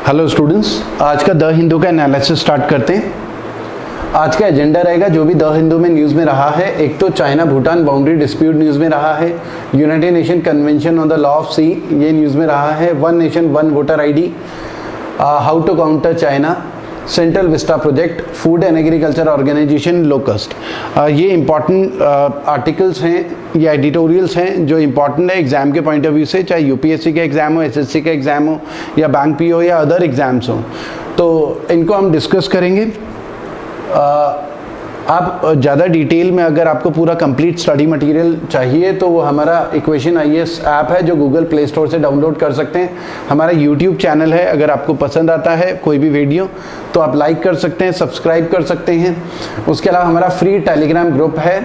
Hello students, आज का the Hindu का एनालिसिस स्टार्ट करते हैं। आज का एजेंडा रहेगा जो भी द हिंदू में न्यूज़ में रहा है। एक तो China Bhutan boundary dispute news में रहा है, United Nation Convention on the Law of the Sea news में रहा है, one nation one voter ID, how to counter China, Central Vista project, food and agriculture organization locust. ये important articles हैं या editorials हैं जो इंपॉर्टेंट है exam के पॉइंट ऑफ व्यू से, चाहे यूपीएससी का एग्जाम हो, एसएससी का एग्जाम हो या बैंक पीओ या अदर एग्जाम्स हो, तो इनको हम डिस्कस करेंगे। आप ज़्यादा डिटेल में अगर आपको पूरा कंप्लीट स्टडी मटेरियल चाहिए तो वो हमारा इक्वेशन आईएएस ऐप है जो गूगल प्ले स्टोर से डाउनलोड कर सकते हैं। हमारा यूट्यूब चैनल है, अगर आपको पसंद आता है कोई भी वीडियो तो आप लाइक कर सकते हैं, सब्सक्राइब कर सकते हैं। उसके अलावा हमारा फ्री टेलीग्राम ग्रुप है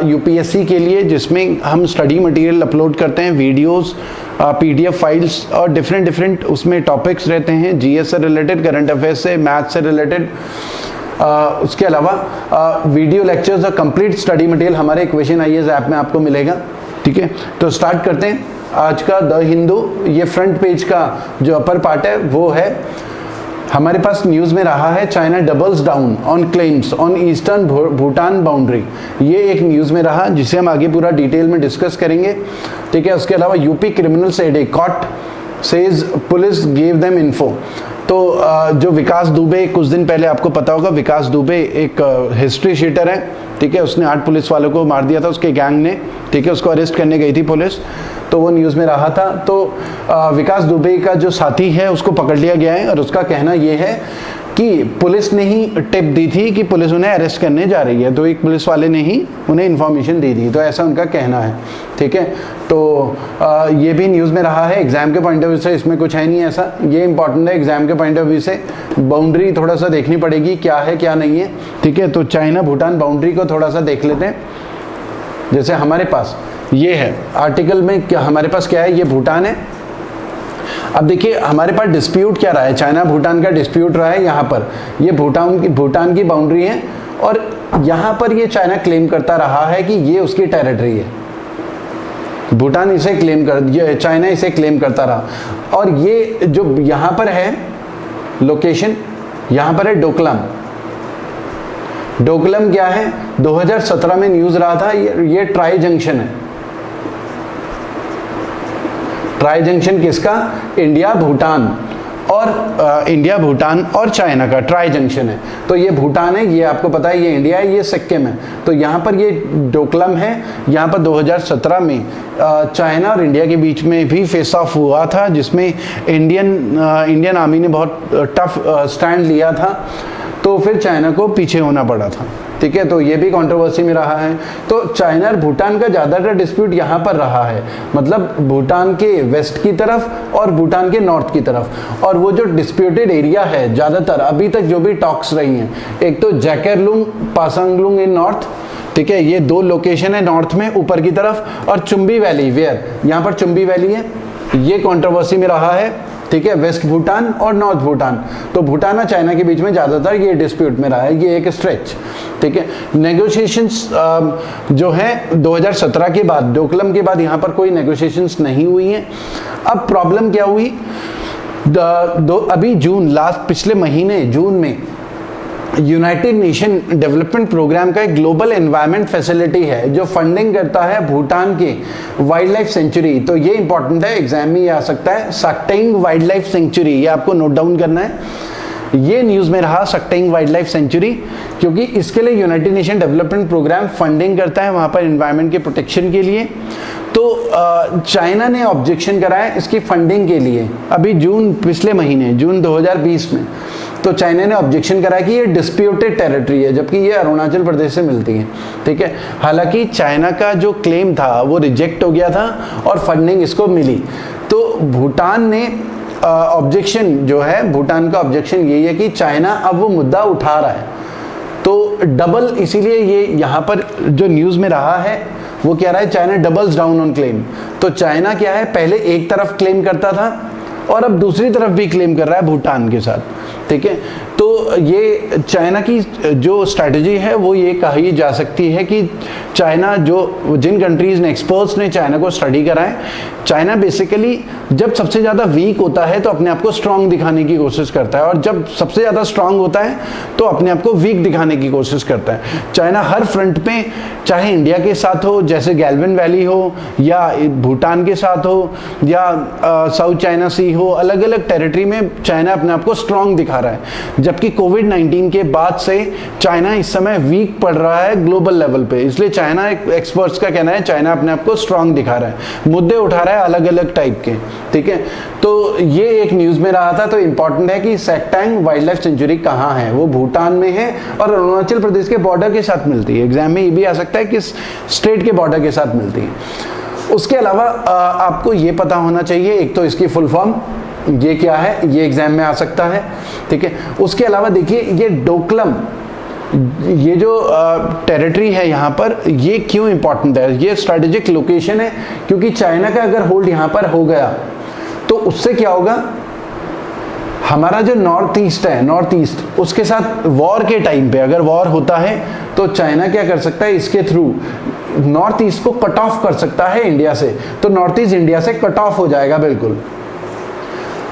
यूपीएससी के लिए, जिसमें हम स्टडी मटेरियल अपलोड करते हैं, वीडियोस, पीडीएफ फाइल्स और डिफरेंट उसमें टॉपिक्स रहते हैं, जीएस से रिलेटेड, करंट अफेयर्स से, मैथ से रिलेटेड। उसके अलावा वीडियो लेक्चर्स और कंप्लीट स्टडी मटेरियल हमारे इक्वेशन आईएएस ऐप में आपको मिलेगा। ठीक है, तो स्टार्ट करते हैं आज का द हिंदू। ये फ्रंट पेज का जो अपर पार्ट है वो है, हमारे पास न्यूज़ में रहा है China doubles down on claims on eastern Bhutan boundary. ये एक न्यूज़ में रहा जिसे हम आगे पूरा डिटेल में डिस्कस करेंगे। ठीक है, उसके अलावा UP criminals aided caught says police gave them info. तो जो विकास दुबे, कुछ दिन पहले आपको पता होगा, विकास दुबे एक हिस्ट्री शीटर है। ठीक है, उसने 8 पुलिस वालों को मार दिया था उसके गैंग ने। ठीक है, उसको अरेस्ट करने गई थी पुलिस, तो वो न्यूज़ में रहा था। तो विकास दुबे का जो साथी है उसको पकड़ लिया गया है और उसका कहना ये है कि पुलिस ने ही टिप दी थी कि पुलिस उन्हें अरेस्ट करने जा रही है, तो एक पुलिस वाले ने ही उन्हें इन्फॉर्मेशन दे दी, तो ऐसा उनका कहना है। ठीक है, तो ये भी न्यूज़ में रहा है। एग्जाम के पॉइंट ऑफ व्यू से इसमें कुछ है नहीं ऐसा, ये इंपॉर्टेंट है एग्जाम के पॉइंट ऑफ व्यू से। बाउंड्री थोड़ा सा देखनी पड़ेगी क्या है क्या नहीं है। ठीक है, तो चाइना भूटान बाउंड्री को थोड़ा सा देख लेते हैं। जैसे हमारे पास ये है आर्टिकल में, क्या हमारे पास क्या है, ये भूटान है। अब देखिए हमारे पास डिस्प्यूट क्या रहा है, चाइना भूटान का डिस्प्यूट रहा है। यहाँ पर ये भूटान की बाउंड्री है और यहाँ पर ये चाइना क्लेम करता रहा है कि ये उसकी टेरिटरी है। भूटान इसे चाइना इसे क्लेम करता रहा। और ये जो यहाँ पर है लोकेशन, यहाँ पर है डोकलाम। डोकलाम क्या है, 2017 में न्यूज़ रहा था, ये ट्राई जंक्शन है। ट्राई जंक्शन किसका, इंडिया भूटान और चाइना का ट्राई जंक्शन है। तो ये भूटान है, ये आपको पता है, ये इंडिया है, ये सिक्किम है। तो यहाँ पर ये डोकलाम है। यहाँ पर 2017 में चाइना और इंडिया के बीच में भी फेस ऑफ हुआ था, जिसमें इंडियन आर्मी ने बहुत टफ स्टैंड लिया था, तो फिर चाइना को पीछे होना पड़ा था। ठीक है, तो ये भी कंट्रोवर्सी में रहा है। तो चाइना और भूटान का ज़्यादातर डिस्प्यूट यहाँ पर रहा है, मतलब भूटान के वेस्ट की तरफ और भूटान के नॉर्थ की तरफ। और वो जो डिस्प्यूटेड एरिया है ज़्यादातर अभी तक जो भी टॉक्स रही हैं, एक तो जैकेरलुंग पासांगलुंग इन नॉर्थ। ठीक है, ये 2 लोकेशन है नॉर्थ में ऊपर की तरफ, और चुम्बी वैली, वेयर यहाँ पर चुम्बी वैली है, ये कंट्रोवर्सी में रहा है। ठीक है, वेस्ट भूटान और नॉर्थ भूटान, तो भूटान और चाइना के बीच में ज़्यादातर ये डिस्प्यूट में रहा है, ये एक स्ट्रेच। ठीक है, नेगोशिएशंस जो है 2017 के बाद, डोकलाम के बाद यहाँ पर कोई नेगोशिएशंस नहीं हुई हैं। अब प्रॉब्लम क्या हुई, अभी पिछले महीने जून में यूनाइटेड नेशन डेवलपमेंट प्रोग्राम का एक ग्लोबल एनवायरनमेंट फैसिलिटी है जो फंडिंग करता है भूटान के वाइल्ड लाइफ सेंचुरी। तो ये इंपॉर्टेंट है, एग्जाम में ये आ सकता है, सक्टेंग वाइल्ड लाइफ सेंचुरी, ये आपको नोट डाउन करना है। ये न्यूज़ में रहा सक्टेंग वाइल्ड लाइफ सेंचुरी, क्योंकि इसके लिए United Nation development programme funding करता है वहाँ पर एनवायरनमेंट के प्रोटेक्शन के लिए। तो चाइना ने ऑब्जेक्शन कराया इसकी फंडिंग के लिए, अभी पिछले महीने जून 2020 में। तो चाइना ने ऑब्जेक्शन करा कि ये डिस्प्यूटेड टेरिटरी है, जबकि ये अरुणाचल प्रदेश से मिलती है। ठीक है, हालांकि चाइना का जो क्लेम था वो रिजेक्ट हो गया था और फंडिंग इसको मिली। तो भूटान ने ऑब्जेक्शन जो है, भूटान का ऑब्जेक्शन यही है कि चाइना अब वो मुद्दा उठा रहा है, तो डबल, इसीलिए ये यहाँ पर जो न्यूज़ में रहा है वो क्या रहा है, China doubles down on claim. तो चाइना क्या है, पहले एक तरफ क्लेम करता था और अब दूसरी तरफ भी क्लेम कर रहा है भूटान के साथ। ठीक है। तो ये चाइना की जो स्ट्रैटेजी है वो ये कही जा सकती है कि चाइना, जो जिन कंट्रीज ने, एक्सपर्ट्स ने चाइना को स्टडी करा है, चाइना बेसिकली जब सबसे ज़्यादा वीक होता है तो अपने आप को स्ट्रांग दिखाने की कोशिश करता है, और जब सबसे ज़्यादा स्ट्रांग होता है तो अपने आप को वीक दिखाने की कोशिश करता है। चाइना हर फ्रंट पे, चाहे इंडिया के साथ हो जैसे गैल्वन वैली हो, या भूटान के साथ हो, या साउथ चाइना सी हो, अलग अलग टेरिटरी में चाइना अपने आप को स्ट्रांग दिखा रहा है। जबकि कोविड-19 के बाद से चाइना इस समय वीक पड़ रहा है ग्लोबल लेवल पे, इसलिए चाइना, एक्सपर्ट्स का कहना है, चाइना अपने आप को स्ट्रांग दिखा रहा है, मुद्दे उठा रहा है अलग अलग टाइप के, ठीक है। तो ये एक न्यूज में रहा था। तो इंपॉर्टेंट है कि सेक्टांग वाइल्ड लाइफ सेंचुरी कहाँ है, वो भूटान में है और अरुणाचल प्रदेश के बॉर्डर के साथ मिलती है। एग्जाम में ये भी आ सकता है कि स्टेट के बॉर्डर के साथ मिलती है। उसके अलावा आपको ये पता होना चाहिए, एक तो इसकी फुल फॉर्म ये क्या है, ये एग्जाम में आ सकता है, ठीक है। उसके अलावा देखिए ये डोकलम, ये जो टेरिटरी है यहाँ पर, ये क्यों इंपॉर्टेंट है, ये स्ट्रेटेजिक लोकेशन है, क्योंकि चाइना का अगर होल्ड यहाँ पर हो गया तो उससे क्या होगा, हमारा जो नॉर्थ ईस्ट है, नॉर्थ ईस्ट, उसके साथ वॉर के टाइम पे अगर वॉर होता है तो चाइना क्या कर सकता है, इसके थ्रू नॉर्थ ईस्ट को कट ऑफ कर सकता है इंडिया से, तो नॉर्थ ईस्ट इंडिया से कट ऑफ हो जाएगा बिल्कुल।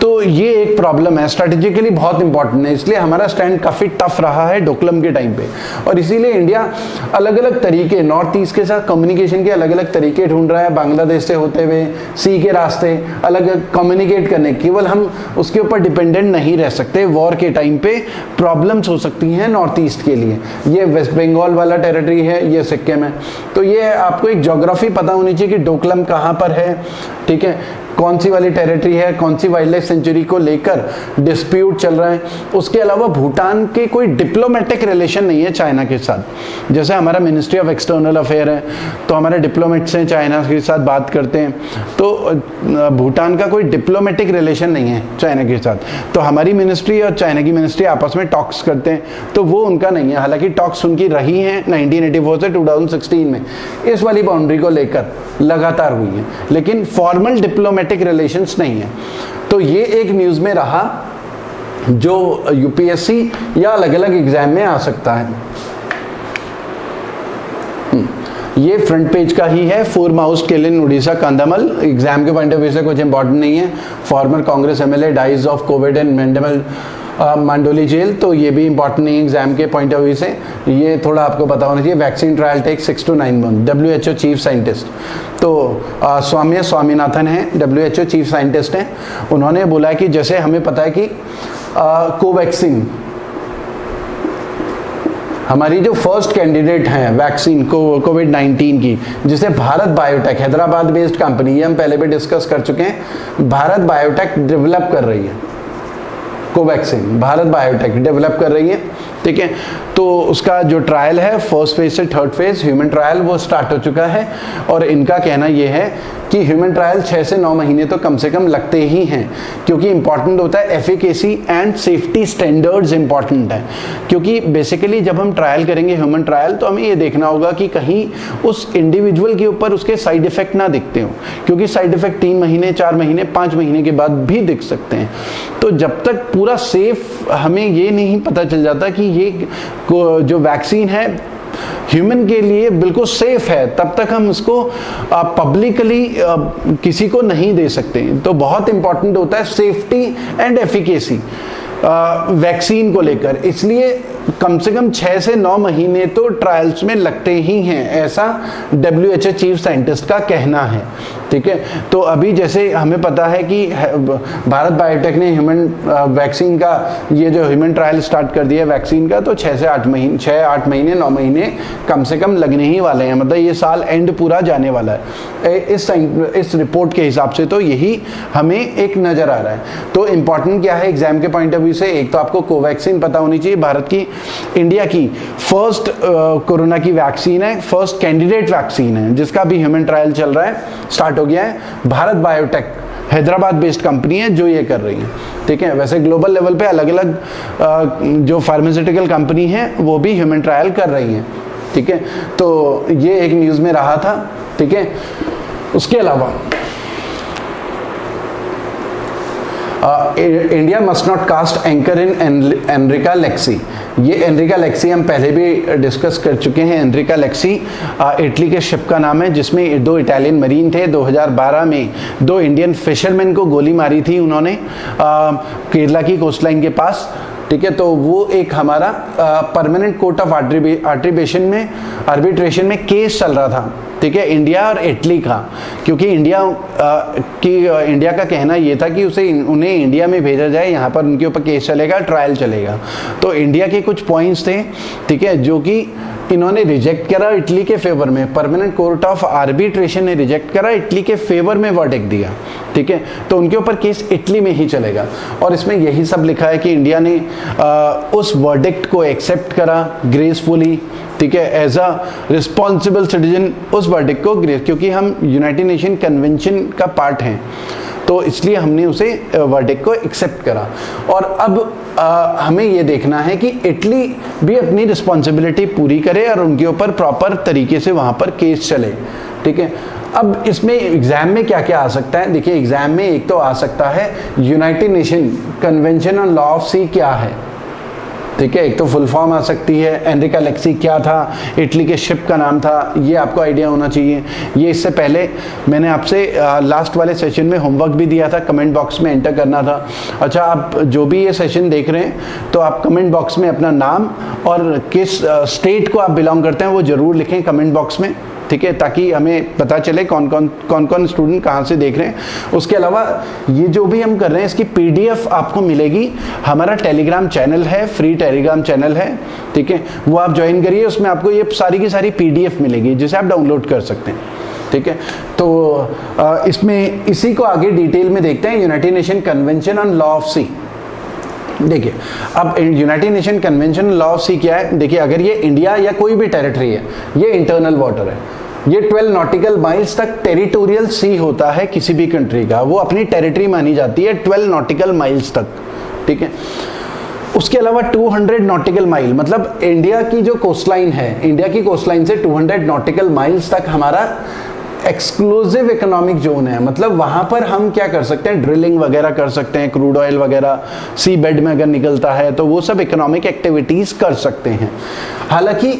तो ये एक प्रॉब्लम है, स्ट्रेटेजिकली बहुत इंपॉर्टेंट है, इसलिए हमारा स्टैंड काफ़ी टफ रहा है डोकलम के टाइम पे, और इसीलिए इंडिया अलग अलग तरीके, नॉर्थ ईस्ट के साथ कम्युनिकेशन के अलग अलग तरीके ढूंढ रहा है, बांग्लादेश से होते हुए सी के रास्ते अलग कम्युनिकेट करने, केवल हम उसके ऊपर डिपेंडेंट नहीं रह सकते। वॉर के टाइम पे प्रॉब्लम्स हो सकती हैं नॉर्थ ईस्ट के लिए। ये वेस्ट बंगाल वाला टेरिटरी है, ये सिक्किम है, तो ये आपको एक ज्योग्राफी पता होनी चाहिए कि डोकलम कहाँ पर है, ठीक है, कौन सी वाली टेरिटरी है, कौन सी वाइल्ड लाइफ सेंचुरी को लेकर डिस्प्यूट चल रहा है। उसके अलावा भूटान के कोई डिप्लोमेटिक रिलेशन नहीं है चाइना के साथ, जैसे हमारा मिनिस्ट्री ऑफ एक्सटर्नल अफेयर है तो हमारे डिप्लोमेट्स हैं चाइना के साथ बात करते हैं, तो भूटान का कोई डिप्लोमेटिक रिलेशन नहीं है चाइना के साथ, तो हमारी मिनिस्ट्री और चाइना की मिनिस्ट्री आपस में टॉक्स करते हैं, तो वो उनका नहीं है। हालांकि टॉक्स उनकी रही हैं 1984 से 2016 में इस वाली बाउंड्री को लेकर लगातार हुई है, लेकिन फॉर्मल डिप्लोमेटिक रिलेशंस नहीं है। तो ये एक न्यूज में रहा जो यूपीएससी या अलग अलग एग्जाम में आ सकता है। ये फ्रंट पेज का ही है, four mouse kill in Orissa Kandhamal, exam के पॉइंट ऑफ व्यू से कुछ इंपॉर्टेंट नहीं है। Former Congress MLA dies of covid in Mandoli jail, तो ये भी इंपॉर्टेंट नहीं है एग्जाम के पॉइंट ऑफ व्यू से, ये थोड़ा आपको पता होना चाहिए। Vaccine trial take 6 to 9 months, WHO chief scientist, तो स्वामीनाथन है, WHO चीफ साइंटिस्ट हैं, उन्होंने बोला कि जैसे हमें पता है कि कोवैक्सीन हमारी जो फर्स्ट कैंडिडेट हैं वैक्सीन को कोविड-19 की, जिसे Bharat biotech, Hyderabad based company, ये हम पहले भी डिस्कस कर चुके हैं, भारत बायोटेक डेवलप कर रही है कोवैक्सीन, भारत बायोटेक डेवलप कर रही है, ठीक है। तो उसका जो ट्रायल है फर्स्ट फेज से थर्ड फेज ह्यूमन ट्रायल वो स्टार्ट हो चुका है, और इनका कहना ये है कि ह्यूमन ट्रायल 6 से 9 महीने तो कम से कम लगते ही हैं, क्योंकि इंपॉर्टेंट होता है efficacy and safety standards important है, क्योंकि बेसिकली जब हम ट्रायल करेंगे ह्यूमन ट्रायल तो हमें ये देखना होगा कि कहीं उस इंडिविजुअल के ऊपर उसके साइड इफेक्ट ना दिखते हो, क्योंकि साइड इफेक्ट 3 महीने 4 महीने 5 महीने के बाद भी दिख सकते हैं। तो जब तक पूरा सेफ हमें ये नहीं पता चल जाता कि ये जो वैक्सीन है ह्यूमन के लिए बिल्कुल सेफ है, तब तक हम इसको पब्लिकली किसी को नहीं दे सकते। तो बहुत इंपॉर्टेंट होता है सेफ्टी एंड एफिकेसी वैक्सीन को लेकर, इसलिए कम से कम 6 से 9 महीने तो ट्रायल्स में लगते ही हैं, ऐसा WHO चीफ साइंटिस्ट का कहना है, ठीक है। तो अभी जैसे हमें पता है कि भारत बायोटेक ने ह्यूमन वैक्सीन का ये जो ह्यूमन ट्रायल स्टार्ट कर दिया वैक्सीन का, तो 6 से 8 महीने 8 महीने 9 महीने कम से कम लगने ही वाले हैं, मतलब ये साल एंड पूरा जाने वाला है इस रिपोर्ट के हिसाब से, तो यही हमें एक नज़र आ रहा है। तो इम्पॉर्टेंट क्या है एग्जाम के पॉइंट ऑफ व्यू से, एक तो आपको कोवैक्सीन पता होनी चाहिए, भारत की, इंडिया की फर्स्ट कोरोना की वैक्सीन है, फर्स्ट कैंडिडेट वैक्सीन है, जिसका भी ह्यूमन ट्रायल चल रहा है, स्टार्ट हो गया है। Bharat biotech Hyderabad based company है जो ये कर रही है, ठीक है। वैसे ग्लोबल लेवल पे अलग अलग जो फार्मास्यूटिकल कंपनी है वो भी ह्यूमन ट्रायल कर रही है, ठीक है। तो ये एक न्यूज में रहा था, ठीक है। उसके अलावा India must not cast anchor in Enrica Lexie. ये एनरिका लेक्सी हम पहले भी डिस्कस कर चुके हैं। एनरिका लेक्सी इटली के शिप का नाम है, जिसमें 2 इटालियन मरीन थे। 2012 में 2 इंडियन फिशरमैन को गोली मारी थी उन्होंने केरला की कोस्ट लाइन के पास, ठीक है। तो वो एक हमारा परमानेंट कोर्ट ऑफ आर्बिट्रेशन में केस चल रहा था, ठीक है, इंडिया और इटली का, क्योंकि इंडिया का कहना ये था कि उन्हें इंडिया में भेजा जाए, यहाँ पर उनके ऊपर केस चलेगा, ट्रायल चलेगा। तो इंडिया के कुछ पॉइंट्स थे, ठीक है, जो कि इन्होंने रिजेक्ट करा इटली के फेवर में। परमानेंट कोर्ट ऑफ आर्बिट्रेशन ने रिजेक्ट करा, इटली के फेवर में वर्डिक्ट दिया, ठीक है। तो उनके ऊपर केस इटली में ही चलेगा और इसमें यही सब लिखा है कि इंडिया ने उस वर्डिक्ट को एक्सेप्ट करा ग्रेसफुली, ठीक है, एज अ रिस्पॉन्सिबल सिटीजन उस वर्डिक्ट को क्योंकि हम यूनाइटेड नेशन कन्वेंशन का पार्ट हैं, तो इसलिए हमने उसे वर्डिक्ट को एक्सेप्ट करा। और अब हमें ये देखना है कि इटली भी अपनी रिस्पॉन्सिबिलिटी पूरी करे और उनके ऊपर प्रॉपर तरीके से वहाँ पर केस चले, ठीक है। अब इसमें एग्जाम में क्या क्या आ सकता है, देखिए एग्जाम में एक तो आ सकता है United Nation Convention on Law of Sea क्या है, ठीक है, एक तो फुल फॉर्म आ सकती है। एनरिका लेक्सी क्या था, इटली के शिप का नाम था, ये आपको आइडिया होना चाहिए। ये इससे पहले मैंने आपसे लास्ट वाले सेशन में होमवर्क भी दिया था, कमेंट बॉक्स में एंटर करना था। अच्छा, आप जो भी ये सेशन देख रहे हैं तो आप कमेंट बॉक्स में अपना नाम और किस स्टेट को आप बिलोंग करते हैं वो ज़रूर लिखें कमेंट बॉक्स में, ठीक है, ताकि हमें पता चले कौन कौन स्टूडेंट कहाँ से देख रहे हैं। उसके अलावा ये जो भी हम कर रहे हैं इसकी PDF आपको मिलेगी। हमारा टेलीग्राम चैनल है, फ्री टेलीग्राम चैनल है, ठीक है, वो आप ज्वाइन करिए, उसमें आपको ये सारी की सारी PDF मिलेगी जिसे आप डाउनलोड कर सकते हैं, ठीक है। तो इसमें इसी को आगे डिटेल में देखते हैं। United Nation Convention on Law of Sea, देखिए अब United Nation Convention Law of Sea क्या है। देखिए अगर ये इंडिया या कोई भी टेरिटरी है, ये इंटरनल वाटर है, ये 12 नॉटिकल माइल्स तक टेरिटोरियल सी होता है किसी भी कंट्री का, वो अपनी टेरिटरी मानी जाती है 12 नॉटिकल माइल्स तक, ठीक है। उसके अलावा 200 नॉटिकल माइल, मतलब इंडिया की जो कोस्टलाइन है, इंडिया की कोस्टलाइन से 200 नॉटिकल माइल्स तक हमारा एक्सक्लूसिव इकोनॉमिक जोन है। मतलब वहां पर हम क्या कर सकते हैं, ड्रिलिंग वगैरह कर सकते हैं, क्रूड ऑयल वगैरह सी बेड में अगर निकलता है तो वो सब इकोनॉमिक एक्टिविटीज कर सकते हैं। हालांकि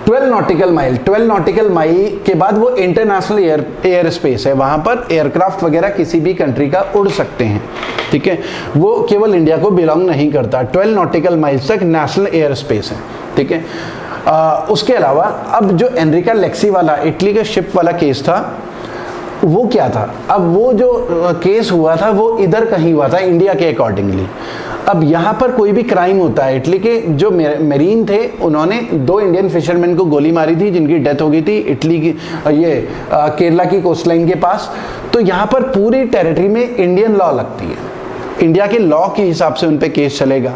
12 नॉटिकल माइल के बाद वो इंटरनेशनल एयर स्पेस है, वहां पर एयरक्राफ्ट वगैरह किसी भी कंट्री का उड़ सकते हैं, ठीक है, वो केवल इंडिया को बिलोंग नहीं करता। 12 नॉटिकल माइल्स तक नेशनल एयर स्पेस है, ठीक है। उसके अलावा अब जो एनरिका लेक्सी वाला इटली के शिप वाला केस था वो क्या था, अब वो जो केस हुआ था वो इधर कहीं हुआ था इंडिया के अकॉर्डिंगली। अब यहाँ पर कोई भी क्राइम होता है, इटली के जो मेरीन थे उन्होंने 2 इंडियन फिशरमैन को गोली मारी थी जिनकी डेथ हो गई थी इटली की केरला की कोस्टलाइन के पास। तो यहाँ पर पूरी टेरिटरी में इंडियन लॉ लगती है, इंडिया के लॉ के हिसाब से उन पे केस चलेगा,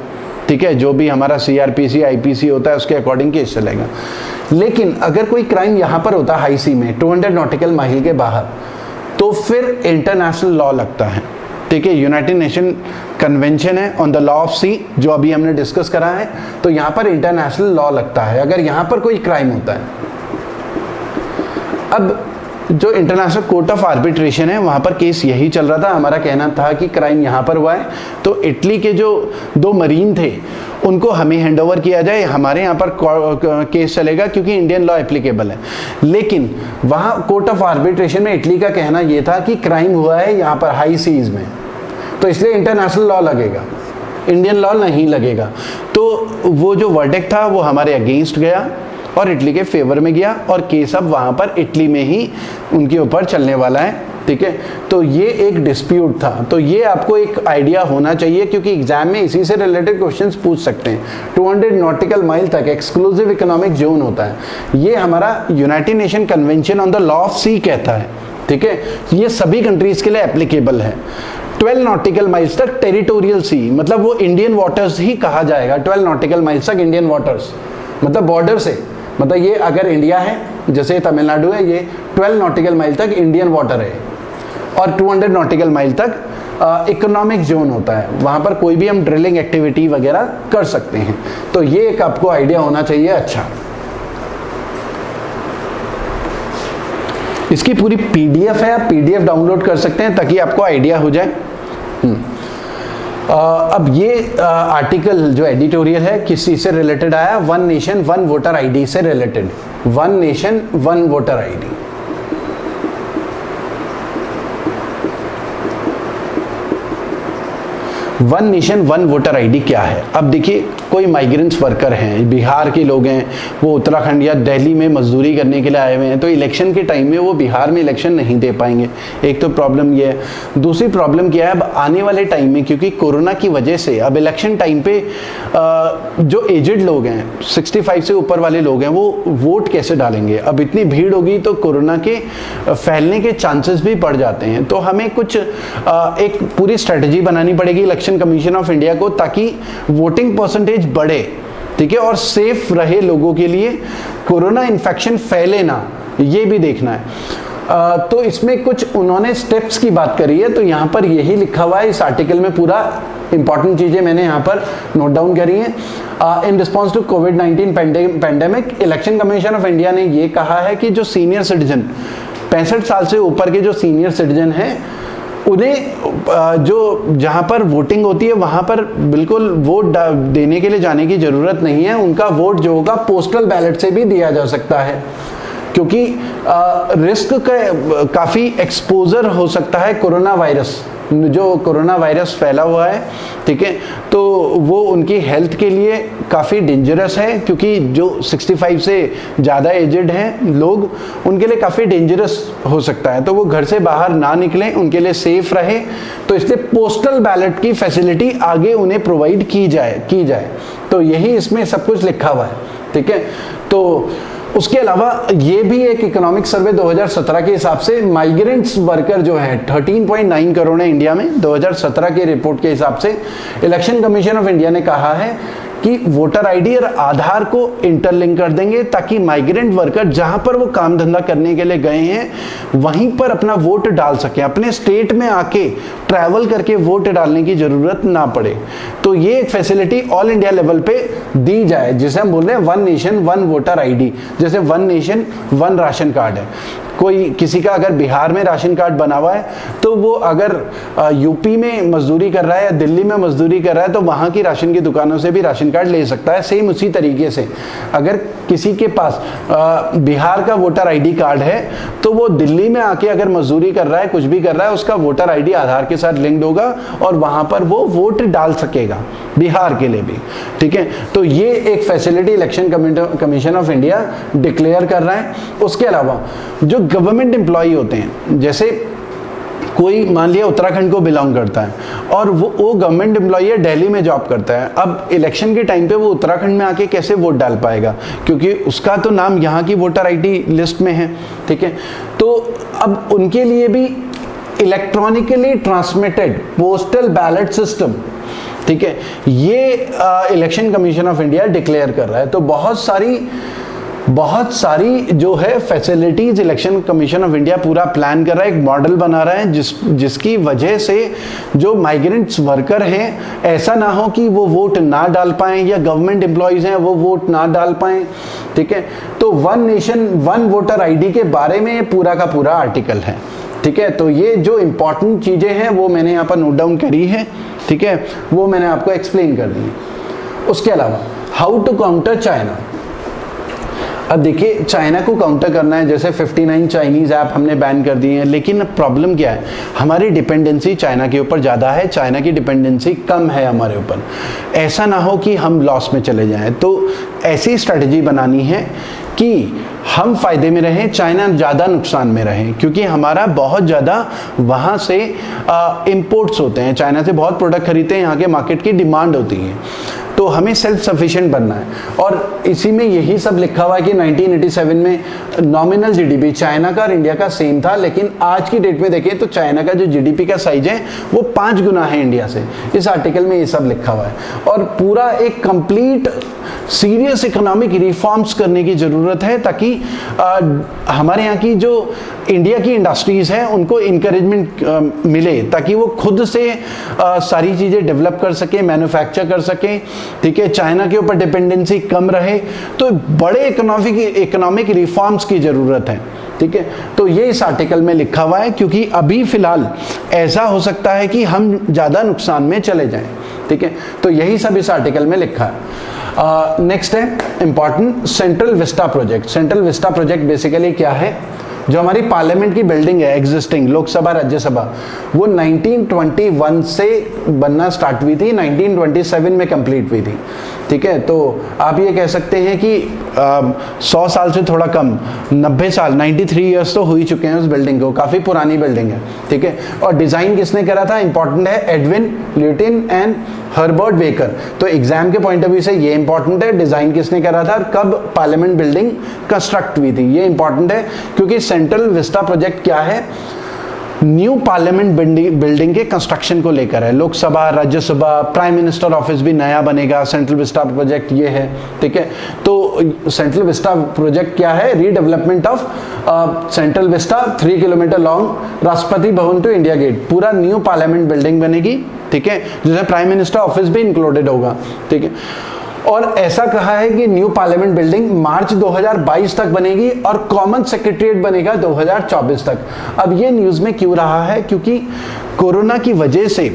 ठीक है, जो भी हमारा CRPC IPC होता है उसके अकॉर्डिंग केस चलेगा। लेकिन अगर कोई क्राइम यहाँ पर होता है हाई सी में 200 नॉटिकल माइल के बाहर, तो फिर इंटरनेशनल लॉ लगता है, ठीक है। यूनाइटेड नेशन कन्वेंशन है ऑन द लॉ ऑफ सी जो अभी हमने डिस्कस करा है, तो यहाँ पर इंटरनेशनल लॉ लगता है अगर यहाँ पर कोई क्राइम होता है। अब जो इंटरनेशनल कोर्ट ऑफ आर्बिट्रेशन है वहाँ पर केस यही चल रहा था। हमारा कहना था कि क्राइम यहाँ पर हुआ है तो इटली के जो 2 मरीन थे उनको हमें हैंडओवर किया जाए, हमारे यहाँ पर केस चलेगा क्योंकि इंडियन लॉ एप्लीकेबल है। लेकिन वहाँ कोर्ट ऑफ आर्बिट्रेशन में इटली का कहना ये था कि क्राइम हुआ है यहाँ पर हाई सीज में, तो इसलिए इंटरनेशनल लॉ लगेगा, इंडियन लॉ नहीं लगेगा। तो वो जो वर्डिक्ट था वो हमारे अगेंस्ट गया और इटली के फेवर में गया और केस अब वहाँ पर इटली में ही उनके ऊपर चलने वाला है, ठीक है। तो ये एक डिस्प्यूट था, तो ये आपको एक आइडिया होना चाहिए क्योंकि एग्जाम में इसी से रिलेटेड क्वेश्चंस पूछ सकते हैं। 200 नॉटिकल माइल तक एक्सक्लूसिव इकोनॉमिक जोन होता है, ये हमारा United Nation Convention on the Law of the कहता है, ठीक है। ये सभी कंट्रीज के लिए एप्लीकेबल है। 12 नॉटिकल माइल्स तक टेरिटोरियल सी, मतलब वो इंडियन वाटर्स ही कहा जाएगा। 12 नॉटिकल माइल्स तक इंडियन वाटर्स, मतलब बॉर्डर से, मतलब ये अगर इंडिया है जैसे तमिलनाडु है, ये 12 नॉटिकल माइल तक इंडियन वाटर है और 200 नॉटिकल माइल तक इकोनॉमिक जोन होता है, वहाँ पर कोई भी हम ड्रिलिंग एक्टिविटी वगैरह कर सकते हैं। तो ये एक आपको आइडिया होना चाहिए। अच्छा, इसकी पूरी PDF है, आप PDF डाउनलोड कर सकते हैं ताकि आपको आइडिया हो जाए। अब ये आर्टिकल जो एडिटोरियल है किस चीज से रिलेटेड आया, one nation one voter ID से related, one nation one voter ID. One nation one voter ID क्या है? अब देखिए, कोई माइग्रेंट्स वर्कर हैं, बिहार के लोग हैं, वो उत्तराखंड या दिल्ली में मजदूरी करने के लिए आए हुए हैं, तो इलेक्शन के टाइम में वो बिहार में इलेक्शन नहीं दे पाएंगे। एक तो प्रॉब्लम ये है। दूसरी प्रॉब्लम क्या है, अब आने वाले टाइम में क्योंकि कोरोना की वजह से अब इलेक्शन टाइम पे जो एजेड लोग हैं, 65 से ऊपर वाले लोग हैं, वो वोट कैसे डालेंगे? अब इतनी भीड़ होगी तो कोरोना के फैलने के चांसेस भी बढ़ जाते हैं। तो हमें कुछ एक पूरी स्ट्रेटेजी बनानी पड़ेगी इलेक्शन कमीशन ऑफ इंडिया को, ताकि वोटिंग परसेंटेज बढ़े, ठीक है, और सेफ रहे लोगों के लिए, कोरोना इन्फेक्शन फैले ना, ये भी देखना है। तो इसमें कुछ उन्होंने स्टेप्स की बात करी है, तो यहाँ पर यही लिखा हुआ है इस आर्टिकल में, पूरा इंपॉर्टेंट चीजें मैंने यहाँ पर नोट डाउन करी हैं। इन रिस्पॉन्स टू कोविड-19 pandemic, election commission of India ने ये कहा है कि जो सीनियर सिटीजन 65 साल से ऊपर के जो सीनियर सिटीजन हैं, उन्हें जो जहां पर वोटिंग होती है वहां पर बिल्कुल वोट देने के लिए जाने की जरूरत नहीं है। उनका वोट जो होगा पोस्टल बैलेट से भी दिया जा सकता है, क्योंकि रिस्क का काफी एक्सपोजर हो सकता है कोरोना वायरस, जो कोरोना वायरस फैला हुआ है, ठीक है, तो वो उनकी हेल्थ के लिए काफ़ी डेंजरस है, क्योंकि जो 65 से ज़्यादा एजेड हैं लोग, उनके लिए काफ़ी डेंजरस हो सकता है, तो वो घर से बाहर ना निकलें, उनके लिए सेफ रहे। तो इसलिए पोस्टल बैलेट की फैसिलिटी आगे उन्हें प्रोवाइड की जाए। तो यही इसमें सब कुछ लिखा हुआ है, ठीक है। तो उसके अलावा ये भी एक इकोनॉमिक सर्वे 2017 के हिसाब से माइग्रेंट्स वर्कर जो है 13.9 करोड़ है इंडिया में, 2017 के रिपोर्ट के हिसाब से इलेक्शन कमीशन ऑफ इंडिया ने कहा है कि वोटर आईडी और आधार को इंटरलिंक कर देंगे, ताकि माइग्रेंट वर्कर जहां पर वो काम धंधा करने के लिए गए हैं वहीं पर अपना वोट डाल सकें, अपने स्टेट में आके ट्रैवल करके वोट डालने की जरूरत ना पड़े। तो ये एक फैसिलिटी ऑल इंडिया लेवल पे दी जाए, जिसे हम बोल रहे हैं one nation one voter ID. जैसे one nation one ration card है, कोई किसी का अगर बिहार में राशन कार्ड बना हुआ है, तो वो अगर यूपी में मजदूरी कर रहा है या दिल्ली में मजदूरी कर रहा है, तो वहां की राशन की दुकानों से भी राशन कार्ड ले सकता है। सेम उसी तरीके से अगर किसी के पास बिहार का वोटर आईडी कार्ड है, तो वो दिल्ली में आके अगर मजदूरी कर रहा है, कुछ भी कर रहा है, उसका वोटर आईडी आधार के साथ लिंक्ड होगा और वहां पर वो वोट डाल सकेगा, बिहार के लिए भी, ठीक है। तो ये एक facility election commission of India declare कर रहा है। उसके अलावा जो गवर्नमेंट एम्प्लॉय होते हैं, जैसे कोई मान लिया उत्तराखंड को बिलोंग करता है और वो गवर्नमेंट एम्प्लॉय है, दिल्ली में जॉब करता है, अब इलेक्शन के टाइम पे वो उत्तराखंड में आके कैसे वोट डाल पाएगा, क्योंकि उसका तो नाम यहाँ की वोटर आईडी लिस्ट में है, ठीक है। तो अब उनके लिए भी electronically transmitted postal ballot system, ठीक है, ये election commission of India declare कर रहा है। तो बहुत सारी जो है facilities election commission of India पूरा प्लान कर रहा है, एक मॉडल बना रहा है जिसकी वजह से जो माइग्रेंट्स वर्कर हैं, ऐसा ना हो कि वो वोट ना डाल पाएं, या गवर्नमेंट एम्प्लॉयज हैं वो वोट ना डाल पाएं, ठीक है। तो one nation one voter ID के बारे में पूरा का पूरा आर्टिकल है, ठीक है। तो ये जो इंपॉर्टेंट चीजें हैं वो मैंने यहाँ पर नोट डाउन करी है, ठीक है, वो मैंने आपको एक्सप्लेन कर दी। उसके अलावा हाउ टू काउंटर चाइना। अब देखिए, चाइना को काउंटर करना है, जैसे 59 चाइनीज ऐप हमने बैन कर दिए हैं, लेकिन प्रॉब्लम क्या है, हमारी डिपेंडेंसी चाइना के ऊपर ज़्यादा है, चाइना की डिपेंडेंसी कम है हमारे ऊपर। ऐसा ना हो कि हम लॉस में चले जाएं, तो ऐसी स्ट्रेटजी बनानी है कि हम फायदे में रहें, चाइना ज़्यादा नुकसान में रहे, क्योंकि हमारा बहुत ज़्यादा वहाँ से इंपोर्ट्स होते हैं, चाइना से बहुत प्रोडक्ट खरीदते हैं, यहाँ के मार्केट की डिमांड होती है, तो हमें सेल्फ सफिशिएंट बनना है। और इसी में यही सब लिखा हुआ है कि 1987 में नॉमिनल जीडीपी चाइना का और इंडिया का सेम था, लेकिन आज की डेट में देखें तो चाइना का जो जीडीपी का साइज है वो 5 गुना है इंडिया से। इस आर्टिकल में ये सब लिखा हुआ है, और पूरा एक कंप्लीट सीरियस इकोनॉमिक रिफॉर्म्स करने की जरूरत है, ताकि हमारे यहाँ की जो इंडिया की इंडस्ट्रीज हैं उनको इंकरेजमेंट मिले ताकि वो खुद से सारी चीज़ें डेवलप कर सके, मैन्युफैक्चर कर सके, ठीक है, चाइना के ऊपर डिपेंडेंसी कम रहे। तो बड़े इकोनॉमिक रिफॉर्म्स की ज़रूरत है, ठीक है। तो ये इस आर्टिकल में लिखा हुआ है, क्योंकि अभी फिलहाल ऐसा हो सकता है कि हम ज़्यादा नुकसान में चले जाएं, ठीक है। तो यही सब इस आर्टिकल में लिखा है। नेक्स्ट है important central Vista project. Central Vista project basically क्या है, जो हमारी पार्लियामेंट की बिल्डिंग है एग्जिस्टिंग, लोकसभा राज्यसभा, वो 1921 से बनना स्टार्ट हुई थी, 1927 में कंप्लीट हुई थी, ठीक है। तो आप ये कह सकते हैं कि 100 साल से थोड़ा कम, 90 साल, 93 ईयर्स तो हो ही चुके हैं उस बिल्डिंग को, काफ़ी पुरानी बिल्डिंग है, ठीक है। और डिज़ाइन किसने करा था, इंपॉर्टेंट है, Edwin lutein and Herbert baker. तो एग्जाम के पॉइंट ऑफ व्यू से ये इंपॉर्टेंट है, डिज़ाइन किसने करा था और कब पार्लियामेंट बिल्डिंग कंस्ट्रक्ट हुई थी, ये इंपॉर्टेंट है, क्योंकि सेंट्रल विस्टा प्रोजेक्ट क्या है, न्यू पार्लियामेंट बिल्डिंग के कंस्ट्रक्शन को लेकर है। Lok Sabha, Rajya Sabha, prime minister office भी नया बनेगा, सेंट्रल विस्टा प्रोजेक्ट ये है, ठीक है। तो सेंट्रल विस्टा प्रोजेक्ट क्या है, redevelopment of central Vista 3 kilometre long, Rashtrapati Bhavan to India gate, पूरा न्यू पार्लियामेंट बिल्डिंग बनेगी, ठीक है, जिसमें प्राइम मिनिस्टर ऑफिस भी इंक्लूडेड होगा, ठीक है। और ऐसा कहा है कि न्यू पार्लियामेंट बिल्डिंग मार्च 2022 तक बनेगी और कॉमन सेक्रेटरीट बनेगा 2024 तक। अब ये न्यूज़ में क्यों रहा है, क्योंकि कोरोना की वजह से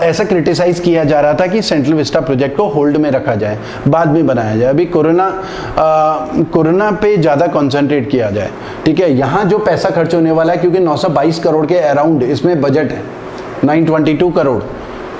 ऐसा क्रिटिसाइज किया जा रहा था कि सेंट्रल विस्टा प्रोजेक्ट को होल्ड में रखा जाए, बाद में बनाया जाए, अभी कोरोना पे ज़्यादा कंसंट्रेट किया जाए, ठीक है। यहाँ जो पैसा खर्च होने वाला है, क्योंकि 922 करोड़ के अराउंड इसमें बजट है, 922 करोड़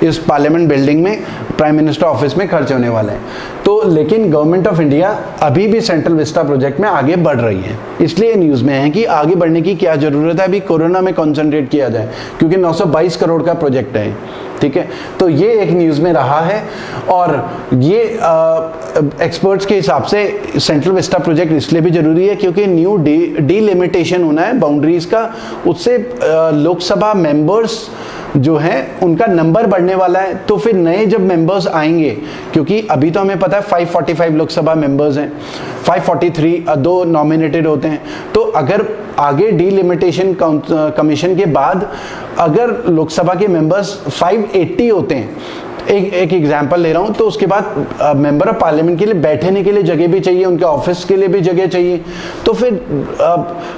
इस पार्लियामेंट बिल्डिंग में प्राइम मिनिस्टर ऑफिस में खर्च होने वाले हैं। तो लेकिन गवर्नमेंट ऑफ इंडिया अभी भी सेंट्रल विस्टा प्रोजेक्ट में आगे बढ़ रही है, इसलिए न्यूज़ में है कि आगे बढ़ने की क्या ज़रूरत है, अभी कोरोना में कंसंट्रेट किया जाए, क्योंकि 922 करोड़ का प्रोजेक्ट है, ठीक है। तो ये एक न्यूज़ में रहा है, और ये एक्सपर्ट्स के हिसाब से सेंट्रल विस्टा प्रोजेक्ट इसलिए भी ज़रूरी है क्योंकि न्यू डीलिमिटेशन होना है बाउंड्रीज का, उससे लोकसभा मेंबर्स जो है उनका नंबर बढ़ने वाला है। तो फिर नए जब मेंबर्स आएंगे, क्योंकि अभी तो हमें पता है 545 लोकसभा मेंबर्स हैं, 543 दो नॉमिनेटेड होते हैं। तो अगर आगे डीलिमिटेशन कमीशन के बाद अगर लोकसभा के मेंबर्स 580 होते हैं, एक एग्जांपल ले रहा हूं, तो उसके बाद मेंबर ऑफ पार्लियामेंट के लिए बैठने के लिए जगह भी चाहिए, उनके ऑफिस के लिए भी जगह चाहिए, तो फिर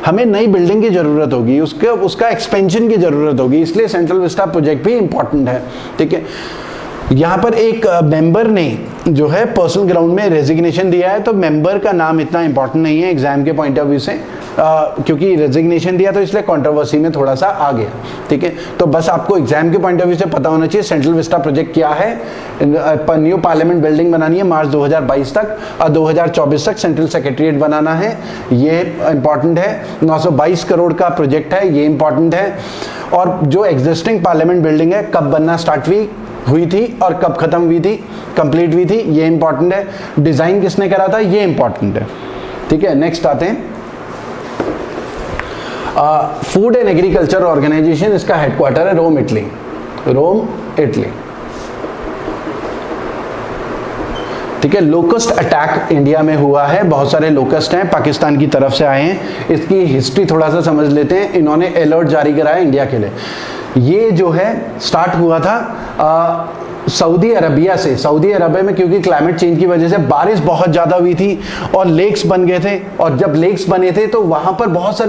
हमें नई बिल्डिंग की ज़रूरत होगी, उसका एक्सपेंशन की ज़रूरत होगी, इसलिए सेंट्रल विस्टा प्रोजेक्ट भी इंपॉर्टेंट है, ठीक है। यहाँ पर एक मेंबर ने जो है पर्सनल ग्राउंड में रेजिग्नेशन दिया है, तो मेंबर का नाम इतना इंपॉर्टेंट नहीं है एग्जाम के पॉइंट ऑफ व्यू से, क्योंकि रेजिग्नेशन दिया तो इसलिए कंट्रोवर्सी में थोड़ा सा आ गया, ठीक है। तो बस आपको एग्जाम के पॉइंट ऑफ व्यू से पता होना चाहिए सेंट्रल विस्टा प्रोजेक्ट क्या है। न्यू पार्लियामेंट बिल्डिंग बनानी है मार्च 2022 तक, और 2024 तक सेंट्रल सेक्रेटरीट बनाना है, ये इंपॉर्टेंट है। 922 करोड़ का प्रोजेक्ट है, ये इंपॉर्टेंट है। और जो एग्जिस्टिंग पार्लियामेंट बिल्डिंग है कब बनना स्टार्ट हुई थी और कब खत्म हुई थी, कंप्लीट हुई थी, ये इंपॉर्टेंट है। डिजाइन किसने करा था, ये इंपॉर्टेंट है, ठीक है। नेक्स्ट आते हैं फूड एंड एग्रीकल्चर ऑर्गेनाइजेशन, इसका हेडक्वार्टर है रोम, इटली, रोम, इटली, ठीक है। लोकस्ट अटैक इंडिया में हुआ है, बहुत सारे लोकस्ट हैं, पाकिस्तान की तरफ से आए हैं। इसकी हिस्ट्री थोड़ा सा समझ लेते हैं। इन्होंने अलर्ट जारी कराया इंडिया के लिए। ये जो है स्टार्ट हुआ था सऊदी अरबिया से। सऊदी अरबिया में क्योंकि क्लाइमेट चेंज की वजह से बारिश बहुत ज़्यादा हुई थी और लेक्स बन गए थे, और जब लेक्स बने थे तो वहाँ पर बहुत सारे